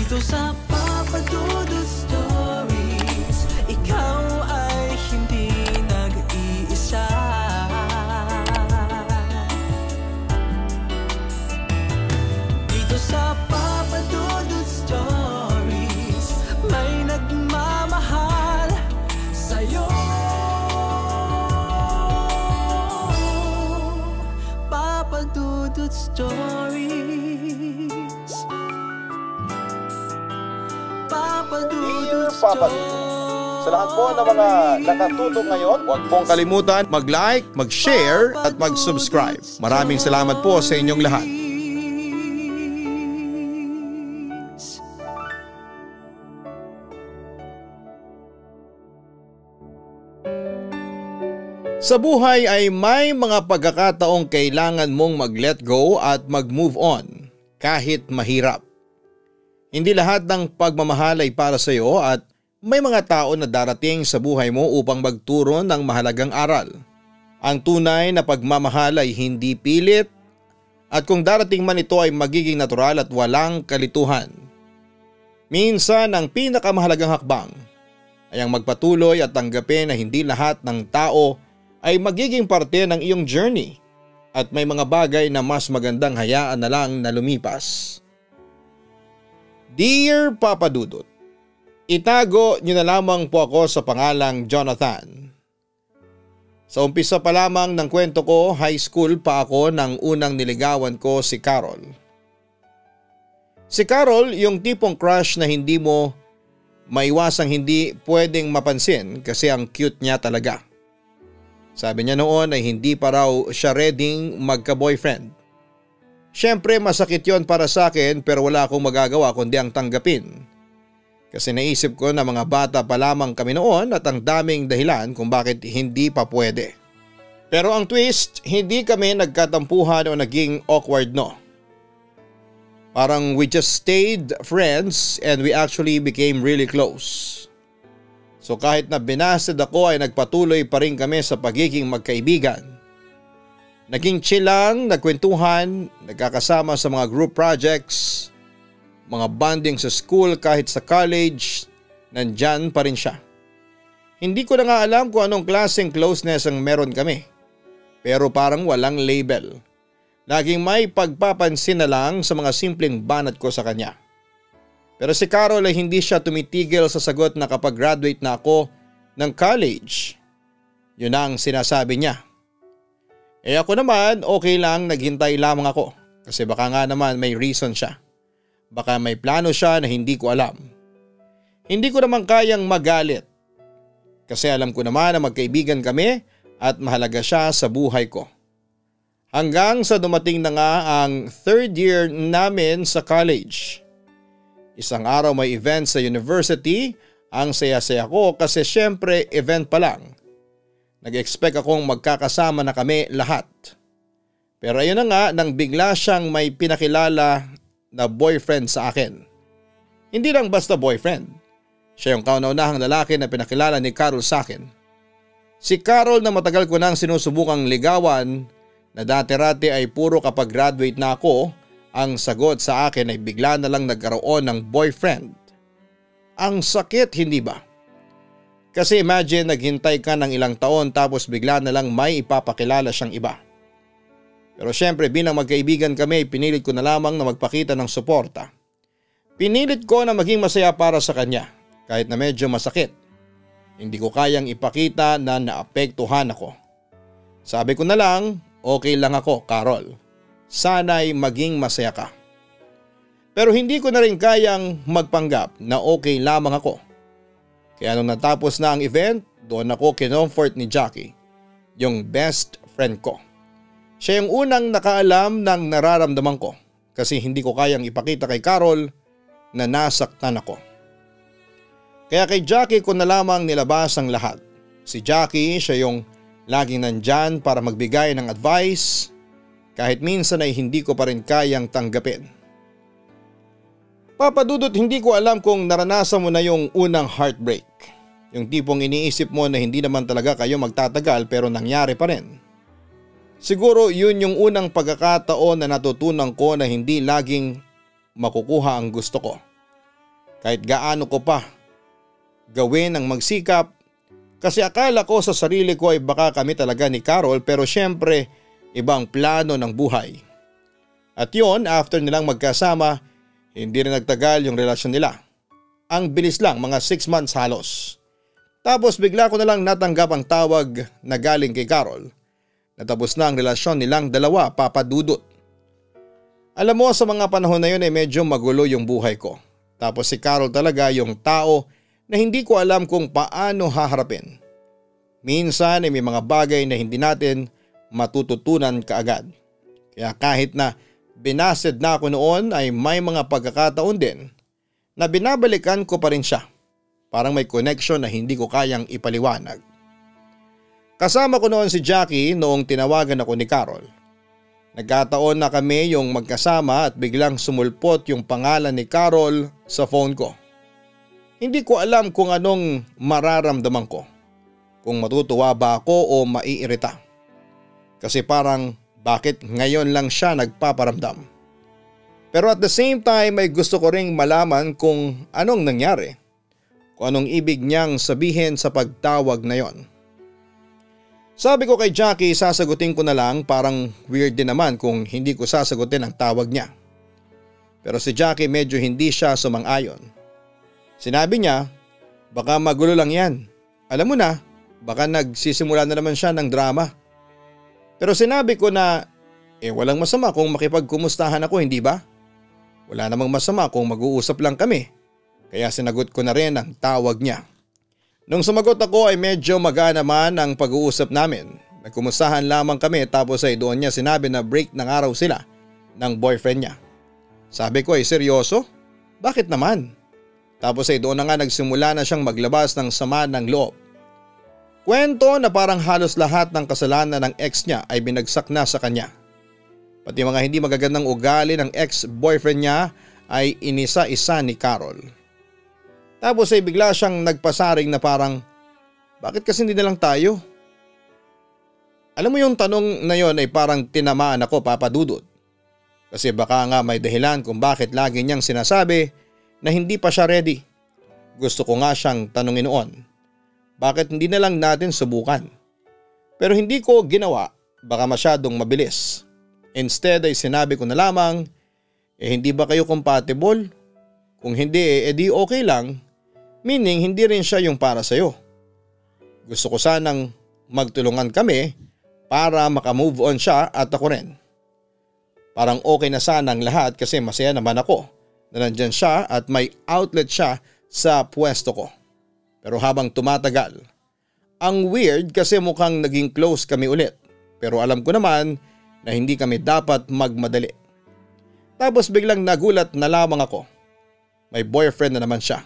Dito sa Papa Dudut Stories, ikaw ay hindi nag-iisa. Dito sa Papa Dudut Stories, may nagmamahal sa'yo. Papa Dudut Stories. Dear Papa Dudut, sa lahat po ng mga nakatutok ngayon, huwag pong kalimutan mag-like, mag-share at mag-subscribe. Maraming salamat po sa inyong lahat. Sa buhay ay may mga pagkakataong kailangan mong mag-let go at mag-move on kahit mahirap. Hindi lahat ng pagmamahal ay para sa iyo at may mga tao na darating sa buhay mo upang magturo ng mahalagang aral. Ang tunay na pagmamahal ay hindi pilit at kung darating man ito ay magiging natural at walang kalituhan. Minsan ang pinakamahalagang hakbang ay ang magpatuloy at tanggapin na hindi lahat ng tao ay magiging parte ng iyong journey at may mga bagay na mas magandang hayaan na lang na lumipas. Dear Papa Dudut, itago niyo na lamang po ako sa pangalang Jonathan. Sa umpisa pa lamang ng kwento ko, high school pa ako nang unang niligawan ko si Carol. Si Carol yung tipong crush na hindi mo maiwasang hindi pwedeng mapansin kasi ang cute niya talaga. Sabi niya noon ay hindi pa raw siya readyng magka-boyfriend. Siyempre masakit yon para sa akin pero wala akong magagawa kundi ang tanggapin. Kasi naisip ko na mga bata pa lamang kami noon at ang daming dahilan kung bakit hindi pa pwede. Pero ang twist, hindi kami nagkatampuhan o naging awkward no. Parang we just stayed friends and we actually became really close. So kahit na binasted ako ay nagpatuloy pa rin kami sa pagiging magkaibigan. Naging chill lang, nagkwentuhan, nagkakasama sa mga group projects, mga bonding sa school kahit sa college, nandyan pa rin siya. Hindi ko na nga alam kung anong klaseng closeness ang meron kami. Pero parang walang label. Laging may pagpapansin na lang sa mga simpleng banat ko sa kanya. Pero si Carol ay hindi siya tumitigil sa sagot na kapag graduate na ako ng college. Yun ang sinasabi niya. Ako naman okay lang, naghintay lamang ako kasi baka nga naman may reason siya. Baka may plano siya na hindi ko alam. Hindi ko naman kayang magalit kasi alam ko naman na magkaibigan kami at mahalaga siya sa buhay ko. Hanggang sa dumating na nga ang third year namin sa college. Isang araw may event sa university, ang saya-saya ko kasi syempre event pa lang. Nag-expect akong magkakasama na kami lahat. Pero ayun na nga nang bigla siyang may pinakilala na boyfriend sa akin. Hindi lang basta boyfriend. Siya yung kauna-unahang lalaki na pinakilala ni Carol sa akin. Si Carol na matagal ko nang sinusubukang ligawan na dati-rati ay puro kapag graduate na ako, ang sagot sa akin ay bigla na lang nagkaroon ng boyfriend. Ang sakit, hindi ba? Kasi imagine naghintay ka ng ilang taon tapos bigla na lang may ipapakilala siyang iba. Pero syempre bilang magkaibigan kami, pinilit ko na lamang na magpakita ng suporta. Pinilit ko na maging masaya para sa kanya kahit na medyo masakit. Hindi ko kayang ipakita na naapektuhan ako. Sabi ko na lang, okay lang ako, Carol. Sana'y maging masaya ka. Pero hindi ko na rin kayang magpanggap na okay lamang ako. Kaya nung natapos na ang event, doon ako kinomfort ni Jackie, yung best friend ko. Siya yung unang nakaalam ng nararamdaman ko kasi hindi ko kayang ipakita kay Carol na nasaktan ako. Kaya kay Jackie ko na lamang nilabas ang lahat. Si Jackie, siya yung laging nandyan para magbigay ng advice kahit minsan ay hindi ko pa rin kayang tanggapin. Papa Dudut, hindi ko alam kung naranasan mo na yung unang heartbreak. Yung tipong iniisip mo na hindi naman talaga kayo magtatagal pero nangyari pa rin. Siguro yun yung unang pagkakataon na natutunan ko na hindi laging makukuha ang gusto ko. Kahit gaano ko pa gawin ang magsikap kasi akala ko sa sarili ko ay baka kami talaga ni Carol pero syempre ibang plano ng buhay. At yon, after nilang magkasama, hindi rin nagtagal yung relasyon nila. Ang bilis lang, mga 6 months halos. Tapos bigla ko na lang natanggap ang tawag na galing kay Carol. Natapos na ang relasyon nilang dalawa, Papa Dudut. Alam mo, sa mga panahon na yun ay medyo magulo yung buhay ko. Tapos si Carol talaga yung tao na hindi ko alam kung paano haharapin. Minsan ay may mga bagay na hindi natin matututunan kaagad. Kaya kahit na binased na ako noon ay may mga pagkakataon din na binabalikan ko pa rin siya. Parang may connection na hindi ko kayang ipaliwanag. Kasama ko noon si Jackie noong tinawagan ako ni Carol. Nagkataon na kami yung magkasama at biglang sumulpot yung pangalan ni Carol sa phone ko. Hindi ko alam kung anong mararamdaman ko. Kung matutuwa ba ako o maiirita. Kasi parang bakit ngayon lang siya nagpaparamdam. Pero at the same time ay gusto ko ring malaman kung anong nangyari. Kung anong ibig niyang sabihin sa pagtawag na yon. Sabi ko kay Jackie, sasagutin ko na lang, parang weird din naman kung hindi ko sasagutin ang tawag niya. Pero si Jackie medyo hindi siya sumang-ayon. Sinabi niya, baka magulo lang yan. Alam mo na, baka nagsisimula na naman siya ng drama. Pero sinabi ko na, walang masama kung makipagkumustahan ako, hindi ba? Wala namang masama kung mag-uusap lang kami. Kaya sinagot ko na rin ang tawag niya. Nung sumagot ako ay medyo magaan naman ang pag-uusap namin. Nagkumustahan lamang kami tapos ay doon niya sinabi na break ng araw sila ng boyfriend niya. Sabi ko ay seryoso? Bakit naman? Tapos ay doon na nga nagsimula na siyang maglabas ng sama ng loob. Kwento na parang halos lahat ng kasalanan ng ex niya ay binagsak na sa kanya. Pati mga hindi magagandang ugali ng ex-boyfriend niya ay inisa-isa ni Carol. Tapos ay bigla siyang nagpasaring na parang, bakit kasi hindi na lang tayo? Alam mo yung tanong na yon ay parang tinamaan ako, Papa Dudut. Kasi baka nga may dahilan kung bakit lagi niyang sinasabi na hindi pa siya ready. Gusto ko nga siyang tanungin noon, bakit hindi na lang natin subukan? Pero hindi ko ginawa, baka masyadong mabilis. Instead ay sinabi ko na lamang, hindi ba kayo compatible? Kung hindi edi okay lang. Meaning hindi rin siya yung para sa'yo. Gusto ko sanang magtulungan kami para makamove on siya at ako rin. Parang okay na sana ang lahat kasi masaya naman ako na nandyan siya at may outlet siya sa pwesto ko. Pero habang tumatagal, ang weird kasi mukhang naging close kami ulit. Pero alam ko naman na hindi kami dapat magmadali. Tapos biglang nagulat na lamang ako. May boyfriend na naman siya.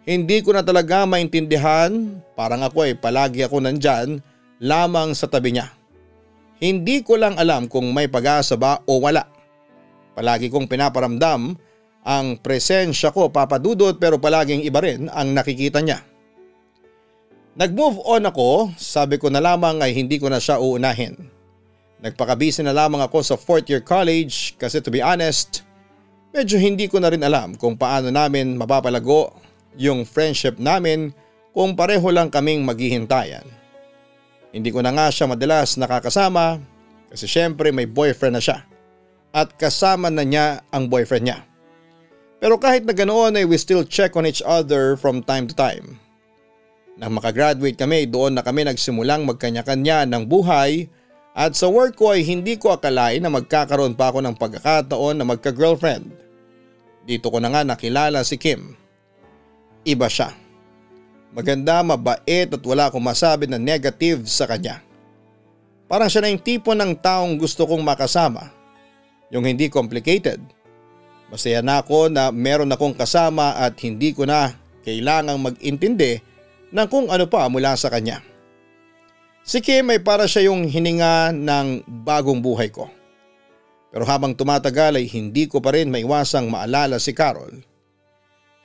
Hindi ko na talaga maintindihan, parang ako ay palagi ako nandyan lamang sa tabi niya. Hindi ko lang alam kung may pag-asa ba o wala. Palagi kong pinaparamdam ang presensya ko, Papa Dudut, pero palaging iba rin ang nakikita niya. Nag-move on ako, sabi ko na lamang ay hindi ko na siya uunahin. Nagpakabisi na lamang ako sa 4th year college kasi to be honest, medyo hindi ko na rin alam kung paano namin mapapalago yung friendship namin kung pareho lang kaming maghihintayan. Hindi ko na nga siya madalas nakakasama kasi syempre may boyfriend na siya at kasama na niya ang boyfriend niya. Pero kahit na ganoon ay we still check on each other from time to time. Nang makagraduate kami, doon na kami nagsimulang magkanya-kanya ng buhay at sa work ko ay hindi ko akalain na magkakaroon pa ako ng pagkakataon na magka-girlfriend. Dito ko na nga nakilala si Kim. Iba siya. Maganda, mabait at wala akong masabi na negative sa kanya. Parang siya na yung tipo ng taong gusto kong makasama. Yung hindi complicated. Masaya na ako na meron akong kasama at hindi ko na kailangang mag-intindi ng kung ano pa mula sa kanya. Si Kim ay para siya yung hininga ng bagong buhay ko. Pero habang tumatagal ay hindi ko pa rin maiwasang maalala si Carol.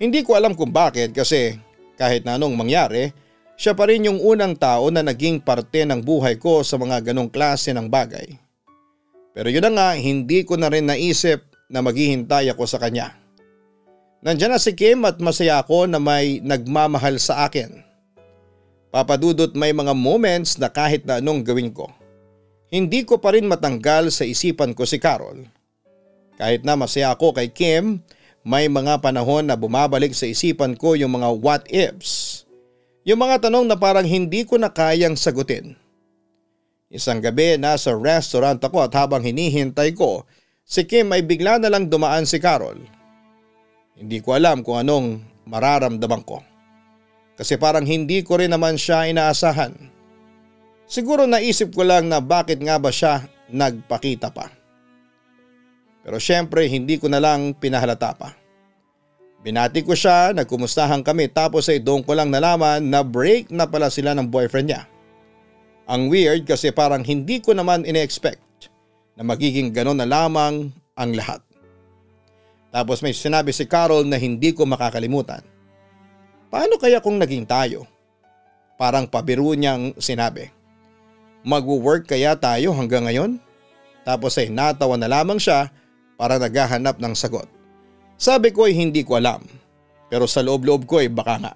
Hindi ko alam kung bakit kasi kahit na anong mangyari, siya pa rin yung unang tao na naging parte ng buhay ko sa mga ganong klase ng bagay. Pero yun na nga, hindi ko na rin naisip na maghihintay ako sa kanya. Nandiyan na si Kim at masaya ako na may nagmamahal sa akin. Papadudot, may mga moments na kahit na anong gawin ko, hindi ko pa rin matanggal sa isipan ko si Carol. Kahit na masaya ako kay Kim, may mga panahon na bumabalik sa isipan ko yung mga what ifs. Yung mga tanong na parang hindi ko na kayang sagutin. Isang gabi nasa restaurant ako at habang hinihintay ko si Kim ay bigla na lang dumaan si Carol. Hindi ko alam kung anong mararamdaman ko. Kasi parang hindi ko rin naman siya inaasahan. Siguro naisip ko lang na bakit nga ba siya nagpakita pa. Pero syempre hindi ko na lang pinahalata pa. Binati ko siya, nagkumustahan kami tapos ay doon ko lang nalaman na break na pala sila ng boyfriend niya. Ang weird kasi parang hindi ko naman ine-expect na magiging gano'n na lamang ang lahat. Tapos may sinabi si Carol na hindi ko makakalimutan. Paano kaya kung naging tayo? Parang pabiro niyang sinabi. Magwo-work kaya tayo hanggang ngayon? Tapos ay natawa na lamang siya para naghahanap ng sagot. Sabi ko ay hindi ko alam. Pero sa loob-loob ko ay baka nga.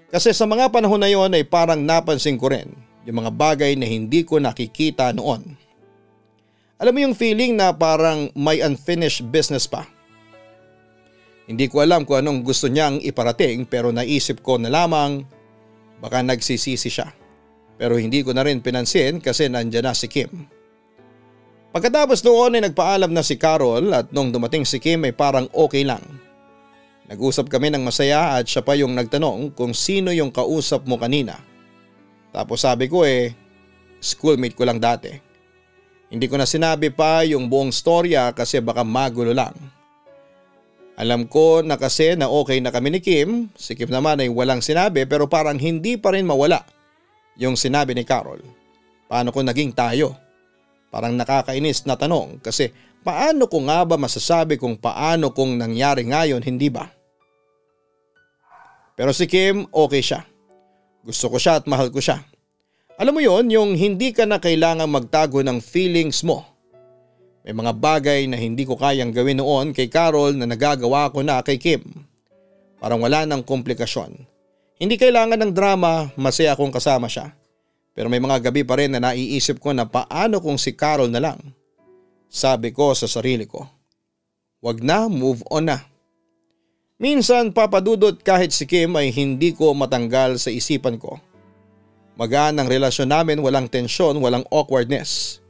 Kasi sa mga panahon na yon ay parang napansin ko rin yung mga bagay na hindi ko nakikita noon. Alam mo yung feeling na parang may unfinished business pa. Hindi ko alam kung anong gusto niyang iparating pero naisip ko na lamang baka nagsisisi siya. Pero hindi ko na rin pinansin kasi nandiyan na si Kim. Pagkatapos noon ay nagpaalam na si Carol at nung dumating si Kim ay parang okay lang. Nag-usap kami ng masaya at siya pa yung nagtanong kung sino yung kausap mo kanina. Tapos sabi ko schoolmate ko lang dati. Hindi ko na sinabi pa yung buong storya kasi baka magulo lang. Alam ko na kasi na okay na kami ni Kim, si Kim naman ay walang sinabi pero parang hindi pa rin mawala yung sinabi ni Carol. Paano ko naging tayo? Parang nakakainis na tanong kasi paano ko nga ba masasabi kung paano kung nangyari ngayon, hindi ba? Pero si Kim okay siya. Gusto ko siya at mahal ko siya. Alam mo yon, yung hindi ka na kailangang magtago ng feelings mo. May mga bagay na hindi ko kayang gawin noon kay Carol na nagagawa ko na kay Kim. Parang wala nang komplikasyon. Hindi kailangan ng drama, masaya akong kasama siya. Pero may mga gabi pa rin na naiisip ko na paano kung si Carol na lang. Sabi ko sa sarili ko, wag na, move on na. Minsan papadudot kahit si Kim ay hindi ko matanggal sa isipan ko. Magaan ang relasyon namin, walang tensyon, walang awkwardness.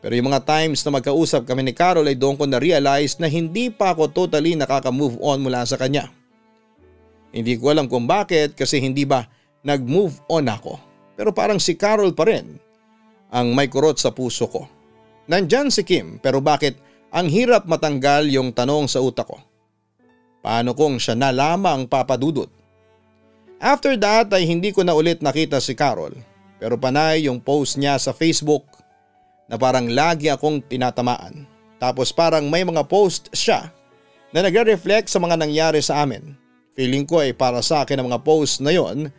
Pero yung mga times na magkausap kami ni Carol ay doon ko na-realize na hindi pa ako totally nakaka-move on mula sa kanya. Hindi ko alam kung bakit kasi hindi ba nag-move on ako. Pero parang si Carol pa rin ang may kurot sa puso ko. Nandyan si Kim pero bakit ang hirap matanggal yung tanong sa utak ko. Paano kung siya na lamang papadudot? After that ay hindi ko na ulit nakita si Carol pero panay yung post niya sa Facebook na parang lagi akong tinatamaan. Tapos parang may mga post siya na nagre-reflect sa mga nangyari sa amin. Feeling ko ay para sa akin ang mga post na yon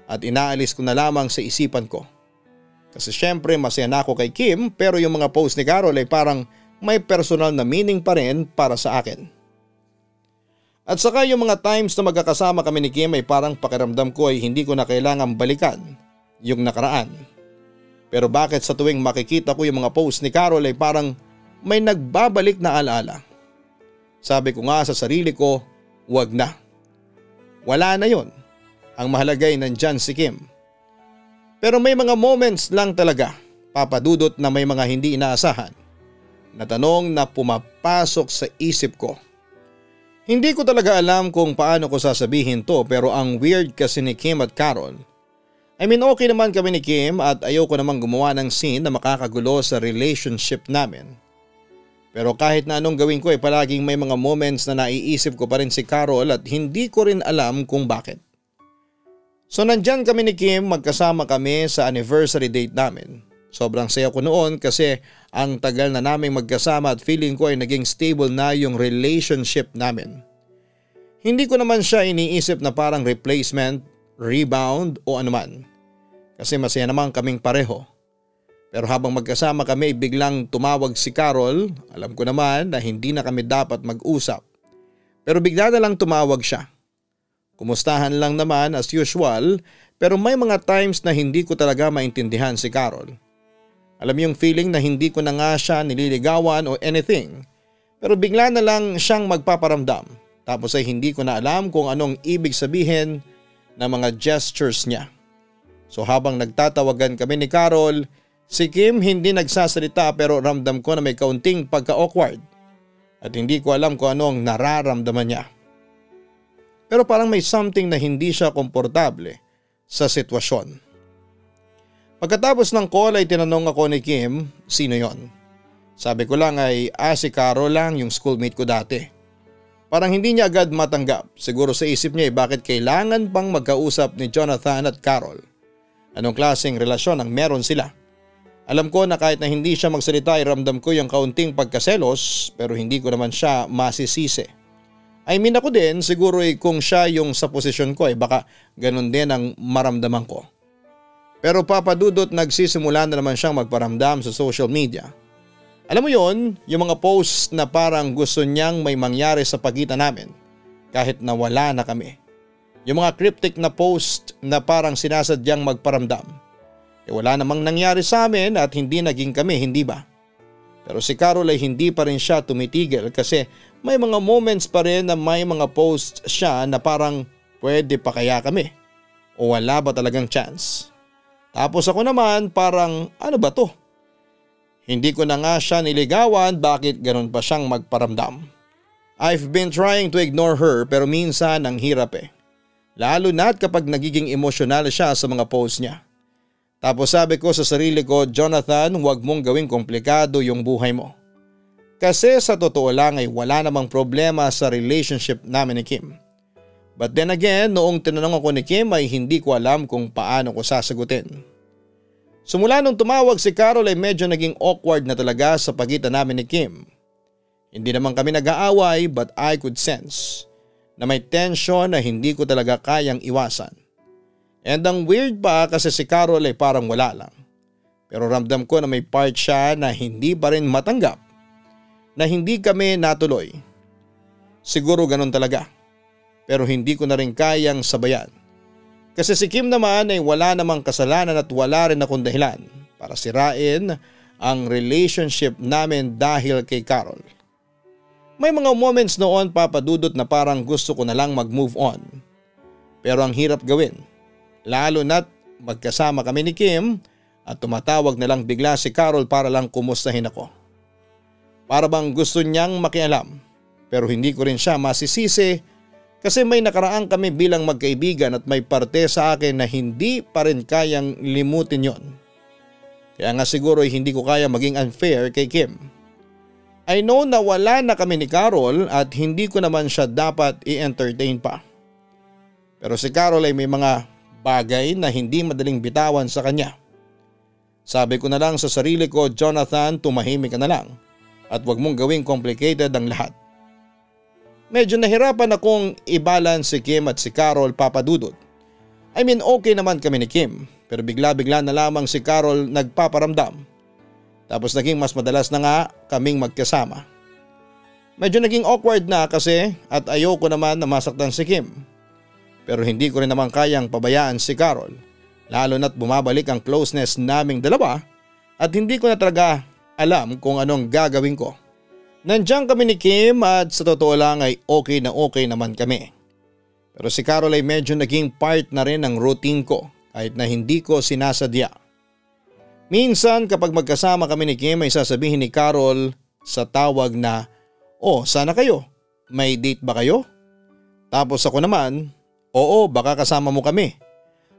at inaalis ko na lamang sa isipan ko. Kasi syempre masaya na ako kay Kim pero yung mga post ni Carol ay parang may personal na meaning pa rin para sa akin. At saka yung mga times na magkakasama kami ni Kim ay parang pakiramdam ko ay hindi ko na kailangang balikan yung nakaraan. Pero bakit sa tuwing makikita ko yung mga post ni Carol ay parang may nagbabalik na alaala. Sabi ko nga sa sarili ko, wag na. Wala na yon. Ang mahalaga ay nandyan si Kim. Pero may mga moments lang talaga, papadudot na may mga hindi inaasahan na tanong na pumapasok sa isip ko. Hindi ko talaga alam kung paano ko sasabihin to pero ang weird kasi ni Kim at Carol. I mean okay naman kami ni Kim at ayoko namang gumawa ng scene na makakagulo sa relationship namin. Pero kahit na anong gawin ko ay palaging may mga moments na naiisip ko pa rin si Carol at hindi ko rin alam kung bakit. So nandyan kami ni Kim, magkasama kami sa anniversary date namin. Sobrang saya ko noon kasi ang tagal na naming magkasama at feeling ko ay naging stable na yung relationship namin. Hindi ko naman siya iniisip na parang replacement, rebound o anuman. Kasi masaya naman kaming pareho. Pero habang magkasama kami biglang tumawag si Carol, alam ko naman na hindi na kami dapat mag-usap. Pero bigla na lang tumawag siya. Kumustahan lang naman as usual pero may mga times na hindi ko talaga maintindihan si Carol. Alam yung feeling na hindi ko na nga siya nililigawan o anything pero bigla na lang siyang magpaparamdam tapos ay hindi ko na alam kung anong ibig sabihin ng mga gestures niya. So habang nagtatawagan kami ni Carol, si Kim hindi nagsasalita pero ramdam ko na may kaunting pagka-awkward at hindi ko alam kung anong nararamdaman niya. Pero parang may something na hindi siya komportable sa sitwasyon. Pagkatapos ng call ay tinanong ako ni Kim, sino yon? Sabi ko lang ay si Carol lang, yung schoolmate ko dati. Parang hindi niya agad matanggap. Siguro sa isip niya bakit kailangan pang magkausap ni Jonathan at Carol. Anong klaseng relasyon ang meron sila? Alam ko na kahit na hindi siya magsalita ay ramdam ko yung kaunting pagkaselos pero hindi ko naman siya masisisi. I mean ako din siguro kung siya yung sa posisyon ko baka ganun din ang maramdaman ko. Pero papadudot nagsisimula na naman siyang magparamdam sa social media. Alam mo yon, yung mga posts na parang gusto niyang may mangyari sa pagitan namin kahit na wala na kami. Yung mga cryptic na post na parang sinasadyang magparamdam. Wala namang nangyari sa amin at hindi naging kami, hindi ba? Pero si Carol ay hindi pa rin siya tumitigil kasi may mga moments pa rin na may mga posts siya na parang pwede pa kaya kami o wala ba talagang chance. Tapos ako naman parang ano ba to? Hindi ko na nga siya niligawan, bakit ganun pa siyang magparamdam? I've been trying to ignore her pero minsan ang hirap Lalo na't kapag nagiging emosyonal siya sa mga posts niya. Tapos sabi ko sa sarili ko, Jonathan, huwag mong gawing komplikado yung buhay mo. Kasi sa totoo lang ay wala namang problema sa relationship namin ni Kim. But then again, noong tinanong ako ni Kim ay hindi ko alam kung paano ko sasagutin. Simula nung tumawag si Carol ay medyo naging awkward na talaga sa pagitan namin ni Kim. Hindi naman kami nag-aaway but I could sense na may tension na hindi ko talaga kayang iwasan. And ang weird pa kasi si Carol ay parang wala lang. Pero ramdam ko na may part siya na hindi pa rin matanggap na hindi kami natuloy. Siguro ganun talaga. Pero hindi ko na rin kayang sabayan. Kasi si Kim naman ay wala namang kasalanan at wala rin akong dahilan para sirain ang relationship namin dahil kay Carol. May mga moments noon papadudot na parang gusto ko na lang mag-move on. Pero ang hirap gawin. Lalo na't magkasama kami ni Kim at tumatawag na lang bigla si Carol para lang kumustahin ako. Para bang gusto niyang makialam pero hindi ko rin siya masisisi kasi may nakaraan kami bilang magkaibigan at may parte sa akin na hindi pa rin kayang limutin yon. Kaya nga siguro hindi ko kaya maging unfair kay Kim. I know na wala na kami ni Carol at hindi ko naman siya dapat i-entertain pa. Pero si Carol ay may mga bagay na hindi madaling bitawan sa kanya. Sabi ko na lang sa sarili ko, Jonathan, tumahimik ka na lang at wag mong gawing complicated ang lahat. Medyo nahirapan akong i-balance si Kim at si Carol papadudot. I mean okay naman kami ni Kim pero bigla-bigla na lamang si Carol nagpaparamdam. Tapos naging mas madalas na nga kaming magkasama. Medyo naging awkward na kasi at ayoko naman na masaktan si Kim. Pero hindi ko rin naman kayang pabayaan si Carol lalo na't bumabalik ang closeness naming dalawa at hindi ko na talaga alam kung anong gagawin ko. Nandiyan kami ni Kim at sa totoo lang ay okay naman kami. Pero si Carol ay medyo naging part na rin ng routine ko kahit na hindi ko sinasadya. Minsan kapag magkasama kami ni Kim ay sasabihin ni Carol sa tawag na, sana kayo? May date ba kayo? Tapos ako naman, oo, baka kasama mo kami.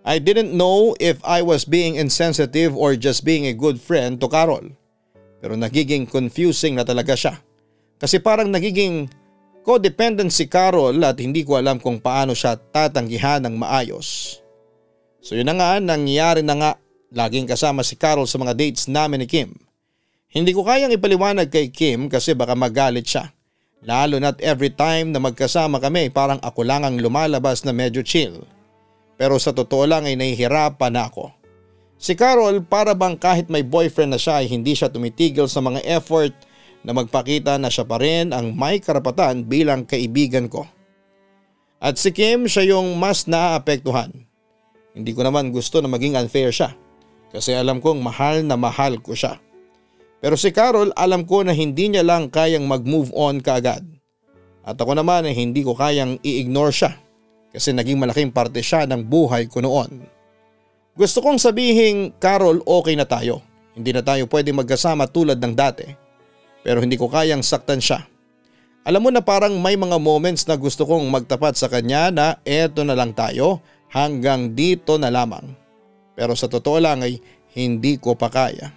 I didn't know if I was being insensitive or just being a good friend to Carol. Pero nagiging confusing na talaga siya. Kasi parang nagiging codependent si Carol at hindi ko alam kung paano siya tatanggihan ng maayos. So yun na nga, nangyari na nga, laging kasama si Carol sa mga dates namin ni Kim. Hindi ko kayang ipaliwanag kay Kim kasi baka magalit siya. Lalo na't every time na magkasama kami parang ako lang ang lumalabas na medyo chill. Pero sa totoo lang ay nahihirapan na ako. Si Carol para bang kahit may boyfriend na siya ay hindi siya tumitigil sa mga effort na magpakita na siya pa rin ang may karapatan bilang kaibigan ko. At si Kim siya yung mas naaapektuhan. Hindi ko naman gusto na maging unfair siya kasi alam kong mahal na mahal ko siya. Pero si Carol alam ko na hindi niya lang kayang mag-move on kaagad. At ako naman ay hindi ko kayang i-ignore siya kasi naging malaking parte siya ng buhay ko noon. Gusto kong sabihin, Carol, okay na tayo. Hindi na tayo pwede magkasama tulad ng dati. Pero hindi ko kayang saktan siya. Alam mo na parang may mga moments na gusto kong magtapat sa kanya na eto na lang tayo hanggang dito na lamang. Pero sa totoo lang ay hindi ko pa kaya.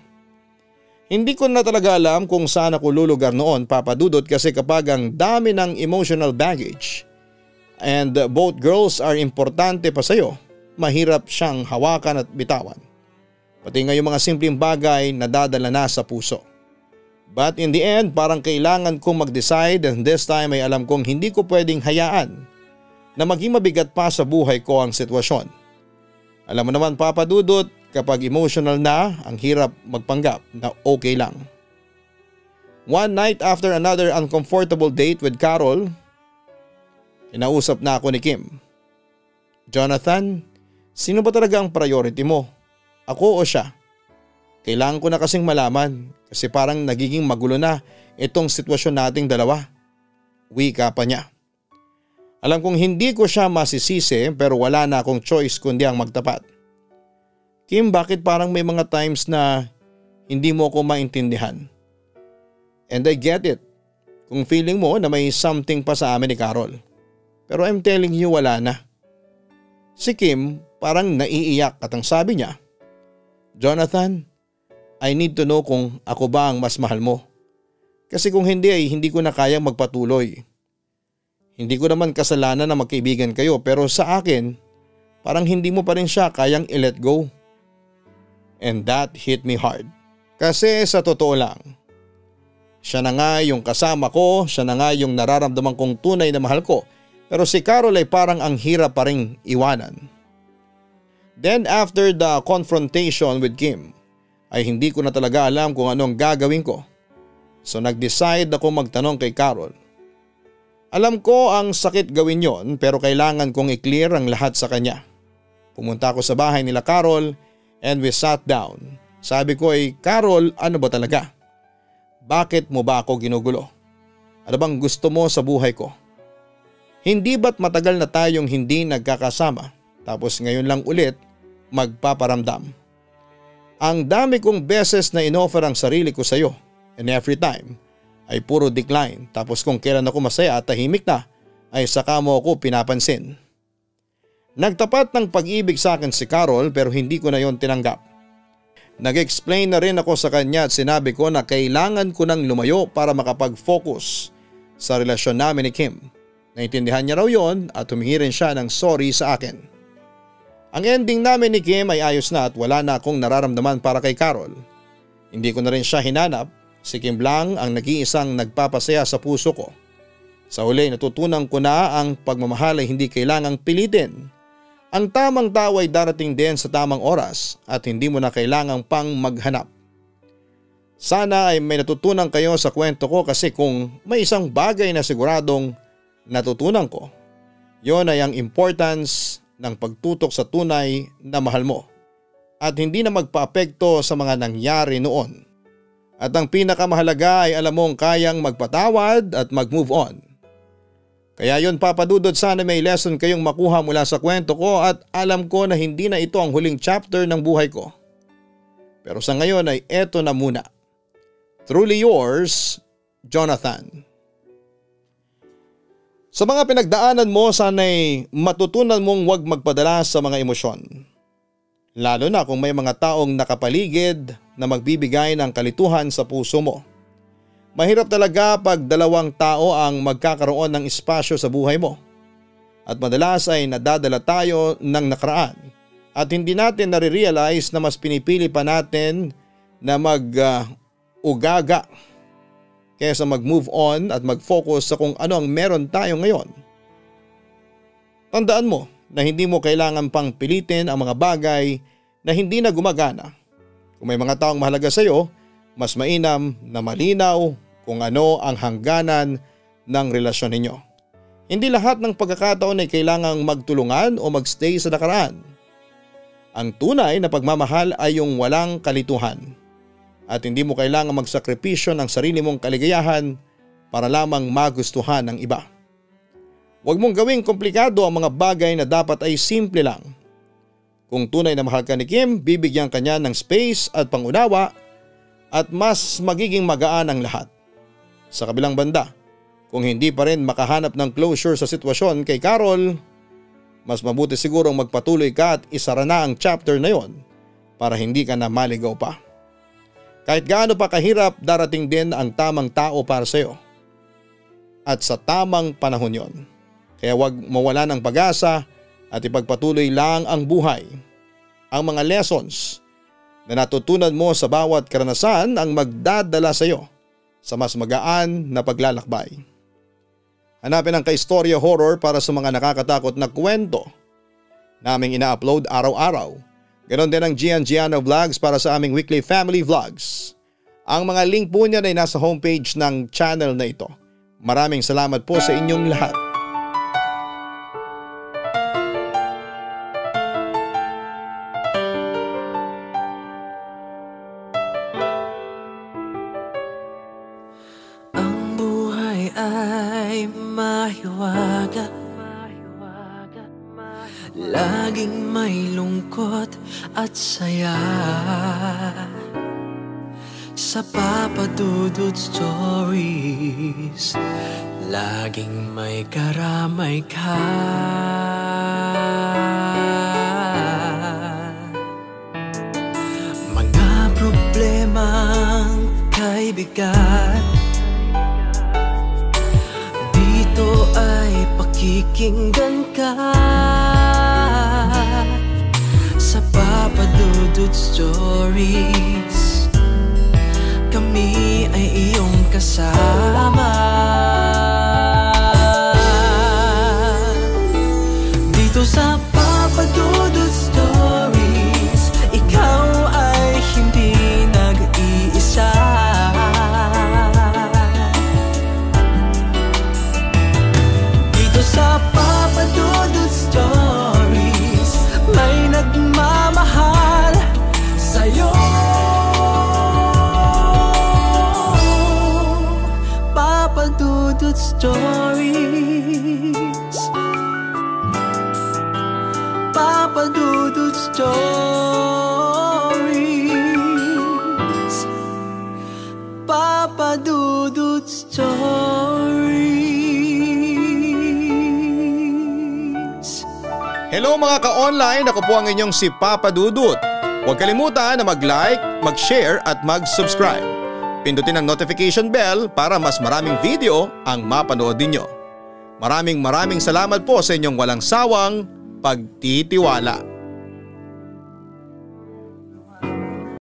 Hindi ko na talaga alam kung saan ako lulugar noon, Papa Dudut, kasi kapag ang dami ng emotional baggage and both girls are importante pa sa'yo, mahirap siyang hawakan at bitawan. Pati nga yung mga simpleng bagay na dadala na sa puso. But in the end, parang kailangan kong mag-decide and this time ay alam kong hindi ko pwedeng hayaan na maging mabigat pa sa buhay ko ang sitwasyon. Alam mo naman, Papa Dudut, kapag emotional na, ang hirap magpanggap na okay lang. One night after another uncomfortable date with Carol, kinausap na ako ni Kim. Jonathan, sino ba talaga ang priority mo? Ako o siya? Kailangan ko na kasing malaman kasi parang nagiging magulo na itong sitwasyon nating dalawa. Wika pa niya. Alam kong hindi ko siya masisisi pero wala na akong choice kundi ang magtapat. Kim, bakit parang may mga times na hindi mo ako maintindihan? And I get it. Kung feeling mo na may something pa sa amin ni Carol. Pero I'm telling you wala na. Si Kim parang naiiyak at ang sabi niya, Jonathan, I need to know kung ako ba ang mas mahal mo. Kasi kung hindi ay hindi ko na kayang magpatuloy. Hindi ko naman kasalanan na magkaibigan kayo pero sa akin, parang hindi mo pa rin siya kayang i-let go. And that hit me hard. Kasi sa totoo lang, siya na nga yung kasama ko, siya na nga yung nararamdaman kong tunay na mahal ko. Pero si Carol ay parang ang hirap pa ring iwanan. Then after the confrontation with Kim, ay hindi ko na talaga alam kung anong gagawin ko. So nag-decide ako magtanong kay Carol. Alam ko ang sakit gawin yon pero kailangan kong i-clear ang lahat sa kanya. Pumunta ako sa bahay nila Carol and we sat down. Sabi ko ay, Carol, ano ba talaga? Bakit mo ba ako ginugulo? Ano bang gusto mo sa buhay ko? Hindi ba't matagal na tayong hindi nagkakasama tapos ngayon lang ulit magpaparamdam? Ang dami kong beses na inoffer ang sarili ko sa iyo and every time ay puro decline tapos kung kailan ako masaya at tahimik na ay saka mo ako pinapansin. Nagtapat ng pag-ibig sa akin si Carol pero hindi ko na yon tinanggap. Nag-explain na rin ako sa kanya at sinabi ko na kailangan ko nang lumayo para makapag-focus sa relasyon namin ni Kim. Naintindihan niya raw yon at humingi rin siya ng sorry sa akin. Ang ending namin ni Kim ay ayos na at wala na akong nararamdaman para kay Carol. Hindi ko na rin siya hinanap, si Kim lang ang nag-iisang nagpapasaya sa puso ko. Sa huli natutunan ko na ang pagmamahal ay hindi kailangang pilitin. Ang tamang tao ay darating din sa tamang oras at hindi mo na kailangang pang maghanap. Sana ay may natutunan kayo sa kwento ko kasi kung may isang bagay na siguradong natutunan ko, yon ay ang importance ng pagtutok sa tunay na mahal mo at hindi na magpaapekto sa mga nangyari noon. At ang pinakamahalaga ay alam mong kayang magpatawad at mag-move on. Kaya yun, Papa Dudut, sana may lesson kayong makuha mula sa kwento ko at alam ko na hindi na ito ang huling chapter ng buhay ko. Pero sa ngayon ay eto na muna. Truly yours, Jonathan. Sa mga pinagdaanan mo, sana'y matutunan mong huwag magpadala sa mga emosyon. Lalo na kung may mga taong nakapaligid na magbibigay ng kalituhan sa puso mo. Mahirap talaga pag dalawang tao ang magkakaroon ng espasyo sa buhay mo. At madalas ay nadadala tayo ng nakaraan at hindi natin nare-realize na mas pinipili pa natin na mag-ugaga kaysa mag-move on at mag-focus sa kung ano ang meron tayo ngayon. Tandaan mo na hindi mo kailangan pang pilitin ang mga bagay na hindi na gumagana. Kung may mga taong mahalaga sa iyo, mas mainam na malinaw kung ano ang hangganan ng relasyon ninyo. Hindi lahat ng pagkakataon ay kailangang magtulungan o magstay sa nakaraan. Ang tunay na pagmamahal ay yung walang kalituhan at hindi mo kailangang magsakripisyo ng sarili mong kaligayahan para lamang magustuhan ng iba. Huwag mong gawing komplikado ang mga bagay na dapat ay simple lang. Kung tunay na mahal ka ni Kim, bibigyan ka niya ng space at pangunawa at mas magiging magaan ang lahat. Sa kabilang banda, kung hindi pa rin makahanap ng closure sa sitwasyon kay Carol, mas mabuti sigurong magpatuloy ka at isara na ang chapter na yon para hindi ka na maligaw pa. Kahit gaano pa kahirap, darating din ang tamang tao para sa iyo. At sa tamang panahon yon. Kaya huwag mawala ng pag-asa at ipagpatuloy lang ang buhay. Ang mga lessons na natutunan mo sa bawat karanasan ang magdadala sa iyo sa mas magaan na paglalakbay. Hanapin ang Kaistorya Horror para sa mga nakakatakot na kwento naming ina-upload araw-araw. Ganon din ang Gian Giano Vlogs para sa aming weekly family vlogs. Ang mga link po niyan ay nasa homepage ng channel na ito. Maraming salamat po sa inyong lahat. Mahiwaga, laging may lungkot at saya. Sa Papa Dudut Stories, laging may karamay ka. Mga problemang kay bigat, ito ay pakikinggan ka. Sa Papa Dudut Stories, kami ay iyong kasama. Dito sa Papa Dudut Stories, ikaw ay hindi nag-iisa. Sa Papa Dudut Stories, may nagmamahal sa'yo. Papa Dudut Stories, Papa Dudut Stories, Papa Dudut Stories. Hello mga ka-online, ako po ang inyong si Papa Dudut. Huwag kalimutan na mag-like, mag-share at mag-subscribe. Pindutin ang notification bell para mas maraming video ang mapanood ninyo. Maraming salamat po sa inyong walang sawang pagtitiwala.